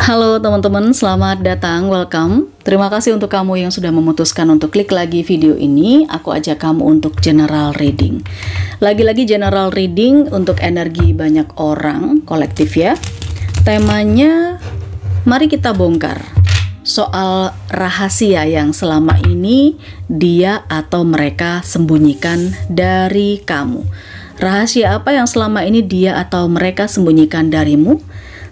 Halo teman-teman, selamat datang, welcome. Terima kasih untuk kamu yang sudah memutuskan untuk klik lagi video ini. Aku ajak kamu untuk general reading. Lagi-lagi general reading untuk energi banyak orang, kolektif ya. Temanya, mari kita bongkar soal rahasia yang selama ini dia atau mereka sembunyikan dari kamu. Rahasia apa yang selama ini dia atau mereka sembunyikan darimu?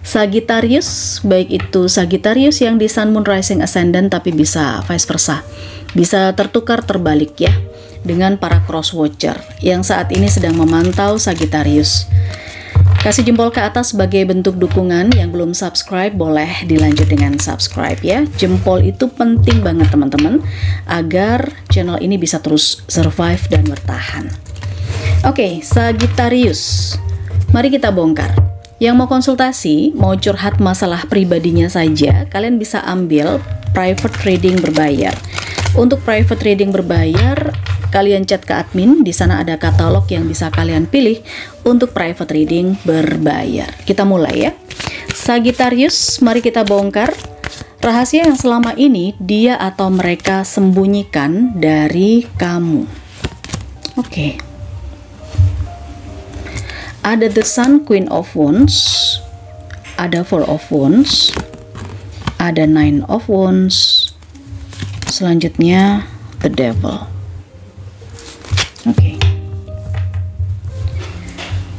Sagittarius, baik itu Sagittarius yang di Sun, Moon, Rising, Ascendant, tapi bisa vice versa, bisa tertukar terbalik ya, dengan para cross watcher yang saat ini sedang memantau Sagittarius. Kasih jempol ke atas sebagai bentuk dukungan. Yang belum subscribe boleh dilanjut dengan subscribe ya. Jempol itu penting banget teman-teman, agar channel ini bisa terus survive dan bertahan. Oke, Sagittarius, mari kita bongkar. Yang mau konsultasi, mau curhat masalah pribadinya saja, kalian bisa ambil private reading berbayar. Untuk private reading berbayar, kalian chat ke admin, di sana ada katalog yang bisa kalian pilih untuk private reading berbayar. Kita mulai ya. Sagittarius, mari kita bongkar rahasia yang selama ini dia atau mereka sembunyikan dari kamu. Oke. Ada The Sun, Queen of Wands, ada Four of Wands, ada Nine of Wands, selanjutnya The Devil. Oke.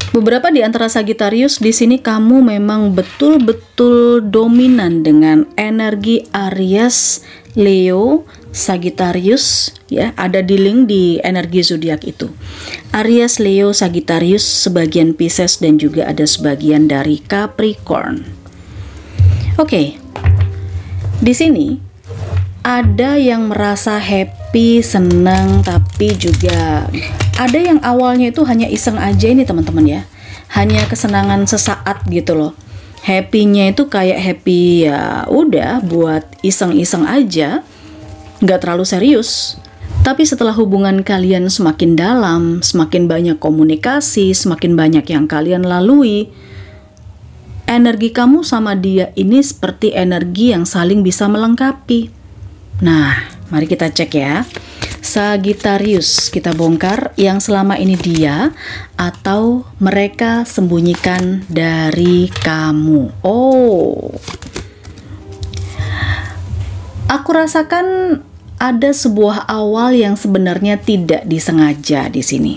Beberapa di antara Sagittarius di sini kamu memang betul-betul dominan dengan energi Aries, Leo, Sagittarius ya, ada di link di energi zodiak itu. Aries, Leo, Sagittarius, sebagian Pisces dan juga ada sebagian dari Capricorn. Oke. Di sini ada yang merasa happy, senang, tapi juga ada yang awalnya itu hanya iseng aja ini teman-teman ya. Hanya kesenangan sesaat gitu loh. Happy-nya itu kayak happy ya udah buat iseng-iseng aja, nggak terlalu serius. Tapi setelah hubungan kalian semakin dalam, semakin banyak komunikasi, semakin banyak yang kalian lalui, energi kamu sama dia ini seperti energi yang saling bisa melengkapi. Nah, mari kita cek ya. Sagittarius, kita bongkar yang selama ini dia atau mereka sembunyikan dari kamu. Oh, aku rasakan ada sebuah awal yang sebenarnya tidak disengaja di sini.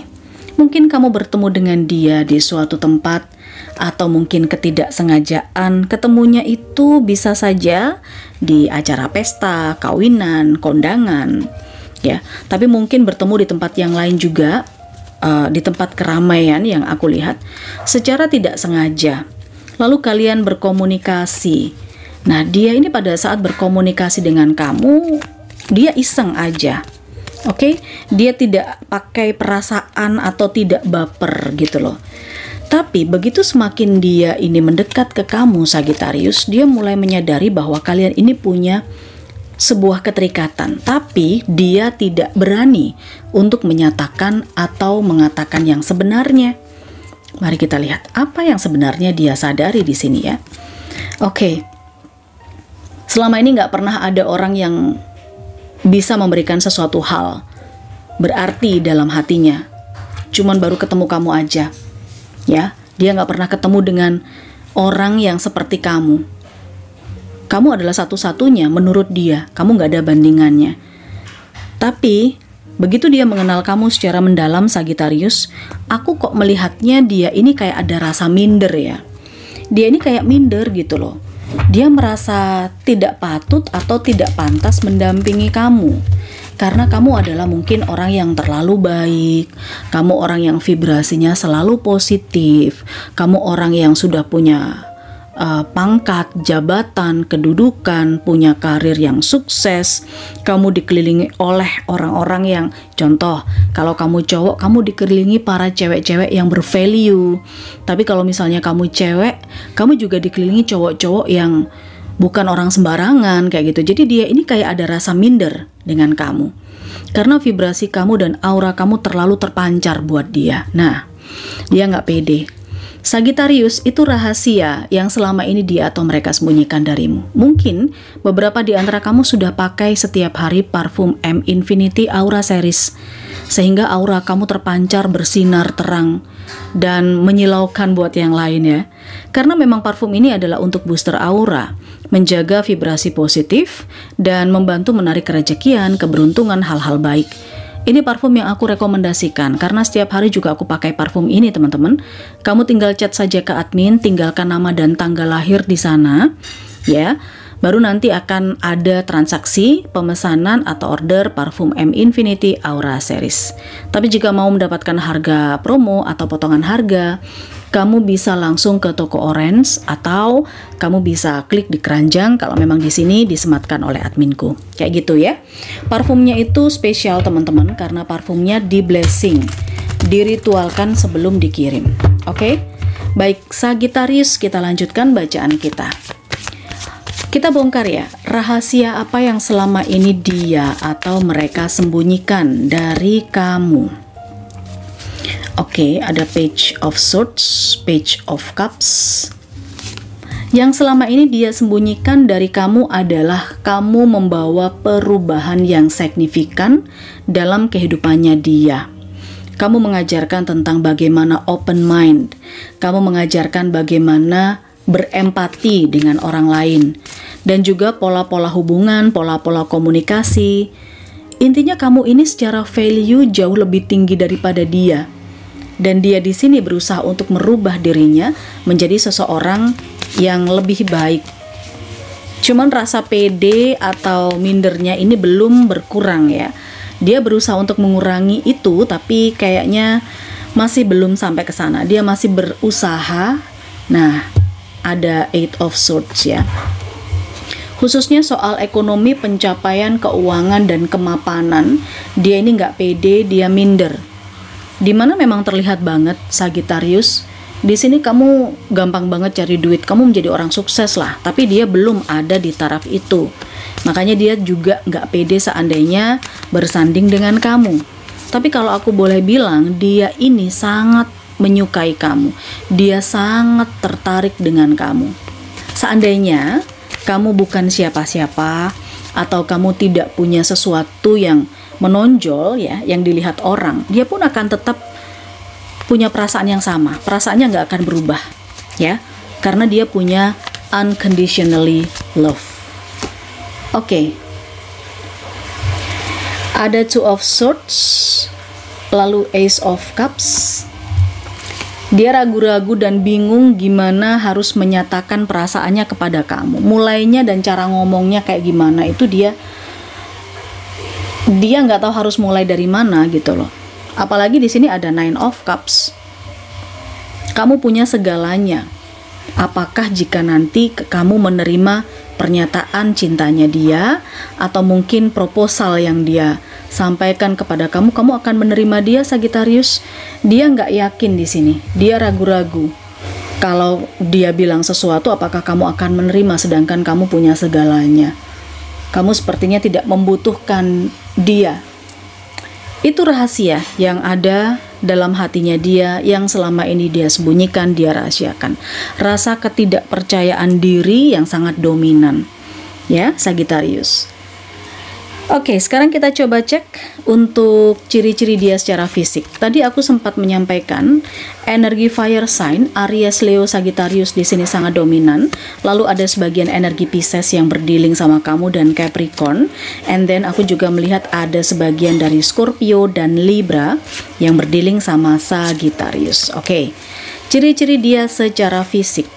Mungkin kamu bertemu dengan dia di suatu tempat, atau mungkin ketidaksengajaan ketemunya itu bisa saja di acara pesta, kawinan, kondangan, ya. Tapi mungkin bertemu di tempat yang lain juga, di tempat keramaian yang aku lihat, secara tidak sengaja. Lalu kalian berkomunikasi. Nah, dia ini pada saat berkomunikasi dengan kamu, dia iseng aja, oke? Dia tidak pakai perasaan atau tidak baper gitu loh. Tapi begitu semakin dia ini mendekat ke kamu Sagittarius, dia mulai menyadari bahwa kalian ini punya sebuah keterikatan. Tapi dia tidak berani untuk menyatakan atau mengatakan yang sebenarnya. Mari kita lihat apa yang sebenarnya dia sadari di sini ya. Oke. Selama ini nggak pernah ada orang yang bisa memberikan sesuatu hal berarti dalam hatinya. Cuman baru ketemu kamu aja. Ya, dia nggak pernah ketemu dengan orang yang seperti kamu. Kamu adalah satu-satunya menurut dia. Kamu nggak ada bandingannya. Tapi begitu dia mengenal kamu secara mendalam Sagittarius, aku kok melihatnya dia ini kayak ada rasa minder ya. Dia ini kayak minder gitu loh. Dia merasa tidak patut atau tidak pantas mendampingi kamu. Karena kamu adalah mungkin orang yang terlalu baik, kamu orang yang vibrasinya selalu positif, kamu orang yang sudah punya pangkat, jabatan, kedudukan, punya karir yang sukses, kamu dikelilingi oleh orang-orang yang, contoh, kalau kamu cowok, kamu dikelilingi para cewek-cewek yang bervalue. Tapi kalau misalnya kamu cewek, kamu juga dikelilingi cowok-cowok yang bukan orang sembarangan kayak gitu. Jadi dia ini kayak ada rasa minder dengan kamu. Karena vibrasi kamu dan aura kamu terlalu terpancar buat dia. Nah, dia nggak pede. Sagittarius, itu rahasia yang selama ini dia atau mereka sembunyikan darimu. Mungkin beberapa di antara kamu sudah pakai setiap hari parfum M Infinity Aura Series, sehingga aura kamu terpancar bersinar terang dan menyilaukan buat yang lain ya. Karena memang parfum ini adalah untuk booster aura, menjaga vibrasi positif, dan membantu menarik kerejekian, keberuntungan, hal-hal baik. Ini parfum yang aku rekomendasikan karena setiap hari juga aku pakai parfum ini, teman-teman. Kamu tinggal chat saja ke admin, tinggalkan nama dan tanggal lahir di sana, ya. Baru nanti akan ada transaksi pemesanan atau order parfum M Infinity Aura Series. Tapi jika mau mendapatkan harga promo atau potongan harga, kamu bisa langsung ke toko Orange atau kamu bisa klik di keranjang kalau memang di sini disematkan oleh adminku. Kayak gitu ya. Parfumnya itu spesial teman-teman karena parfumnya di blessing, diritualkan sebelum dikirim. Oke? Baik, Sagittarius, kita lanjutkan bacaan kita. Kita bongkar ya, rahasia apa yang selama ini dia atau mereka sembunyikan dari kamu. Oke, ada Page of Swords, Page of Cups. Yang selama ini dia sembunyikan dari kamu adalah kamu membawa perubahan yang signifikan dalam kehidupannya dia. Kamu mengajarkan tentang bagaimana open mind. Kamu mengajarkan bagaimana berempati dengan orang lain. Dan juga pola-pola hubungan, pola-pola komunikasi. Intinya kamu ini secara value jauh lebih tinggi daripada dia. Dan dia di sini berusaha untuk merubah dirinya menjadi seseorang yang lebih baik. Cuman rasa pede atau mindernya ini belum berkurang ya. Dia berusaha untuk mengurangi itu, tapi kayaknya masih belum sampai ke sana. Dia masih berusaha. Nah, ada Eight of Swords ya. Khususnya soal ekonomi, pencapaian, keuangan, dan kemapanan, dia ini nggak pede, dia minder. Dimana memang terlihat banget Sagittarius, di sini kamu gampang banget cari duit, kamu menjadi orang sukses lah, tapi dia belum ada di taraf itu. Makanya dia juga nggak pede seandainya bersanding dengan kamu. Tapi kalau aku boleh bilang, dia ini sangat menyukai kamu, dia sangat tertarik dengan kamu. Seandainya kamu bukan siapa-siapa atau kamu tidak punya sesuatu yang menonjol ya, yang dilihat orang, dia pun akan tetap punya perasaan yang sama. Perasaannya nggak akan berubah ya, karena dia punya unconditionally love. Oke. Ada Two of Swords, lalu Ace of Cups. Dia ragu-ragu dan bingung gimana harus menyatakan perasaannya kepada kamu. Mulainya dan cara ngomongnya kayak gimana itu dia nggak tahu harus mulai dari mana gitu loh. Apalagi di sini ada Nine of Cups. Kamu punya segalanya. Apakah jika nanti kamu menerima pernyataan cintanya dia atau mungkin proposal yang dia sampaikan kepada kamu, kamu akan menerima dia, Sagittarius? Dia nggak yakin di sini. Dia ragu-ragu. Kalau dia bilang sesuatu, apakah kamu akan menerima sedangkan kamu punya segalanya? Kamu sepertinya tidak membutuhkan dia. Itu rahasia yang ada dalam hatinya dia, yang selama ini dia sembunyikan, dia rahasiakan. Rasa ketidakpercayaan diri yang sangat dominan. Ya, Sagittarius. Oke, sekarang kita coba cek untuk ciri-ciri dia secara fisik. Tadi aku sempat menyampaikan energi fire sign Aries, Leo, Sagittarius di sini sangat dominan. Lalu ada sebagian energi Pisces yang berdealing sama kamu dan Capricorn. And then aku juga melihat ada sebagian dari Scorpio dan Libra yang berdealing sama Sagittarius. Oke, ciri-ciri dia secara fisik.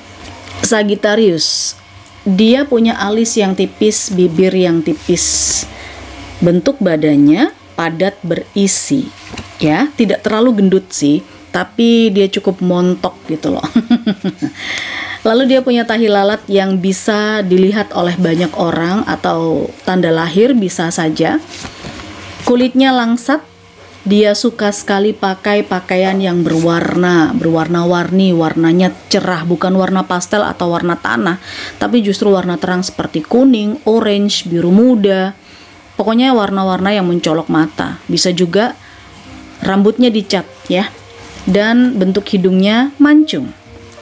Sagittarius, dia punya alis yang tipis, bibir yang tipis. Bentuk badannya padat berisi, ya, tidak terlalu gendut sih, tapi dia cukup montok gitu loh. Lalu dia punya tahi lalat yang bisa dilihat oleh banyak orang atau tanda lahir bisa saja. Kulitnya langsat, dia suka sekali pakai pakaian yang berwarna-warni, warnanya cerah, bukan warna pastel atau warna tanah, tapi justru warna terang seperti kuning, orange, biru muda. Pokoknya warna-warna yang mencolok mata. Bisa juga rambutnya dicat ya. Dan bentuk hidungnya mancung.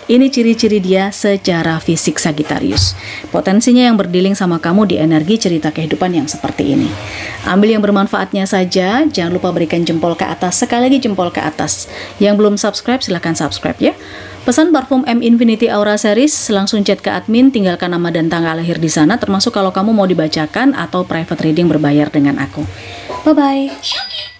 Ini ciri-ciri dia secara fisik Sagittarius. Potensinya yang berdealing sama kamu di energi cerita kehidupan yang seperti ini. Ambil yang bermanfaatnya saja, jangan lupa berikan jempol ke atas, sekali lagi jempol ke atas. Yang belum subscribe silahkan subscribe ya. Pesan parfum M Infinity Aura Series, langsung chat ke admin, tinggalkan nama dan tanggal lahir di sana, termasuk kalau kamu mau dibacakan atau private reading berbayar dengan aku. Bye-bye.